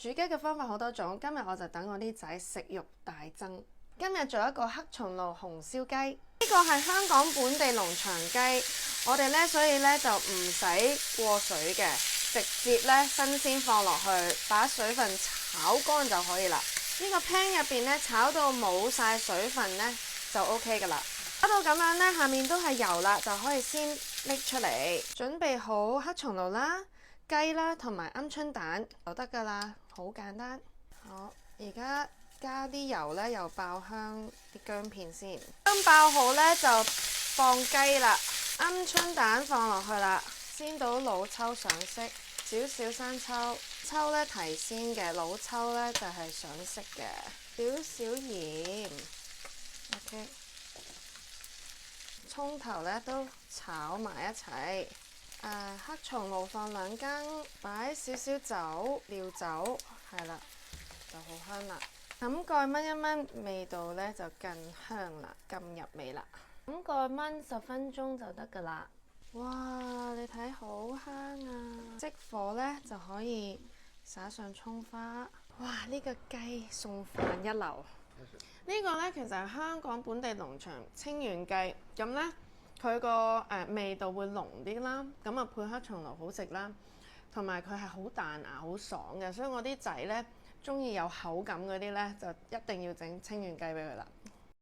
煮雞嘅方法好多種，今日我就等我啲仔食欲大增。今日做一個黑松露紅燒雞，呢個係香港本地農場雞，我哋呢，所以呢就唔使過水嘅，直接呢新鮮放落去，把水分炒乾就可以啦。呢個 pan 入邊呢，炒到冇晒水分呢，就 OK 噶啦。炒到咁樣呢，下面都係油啦，就可以先拎出嚟。準備好黑松露啦、雞啦同埋鵪鶉蛋就得噶啦，好簡單。好，而家加啲油呢，又爆香啲薑片先。薑爆好呢，就放雞啦，鵪鶉蛋放落去啦，先倒老抽上色，少少生抽，抽呢提鮮嘅，老抽呢就係上色嘅，少少鹽 ，OK。葱頭呢都炒埋一齊，黑松露放2羹，擺少少酒，料酒，係啦，就好香啦。冚蓋燜一燜，味道呢就更香啦，咁入味啦。冚蓋燜10分鐘就得噶啦。哇，你睇好香啊！熄火呢就可以灑上葱花。哇，呢個雞送飯一流。呢個呢，其實係香港本地農場清遠雞，咁呢，佢個味道會濃啲啦，咁啊配黑松露好食啦，同埋佢係好彈牙、好爽嘅，所以我啲仔呢，中意有口感嗰啲呢，就一定要整清遠雞俾佢啦。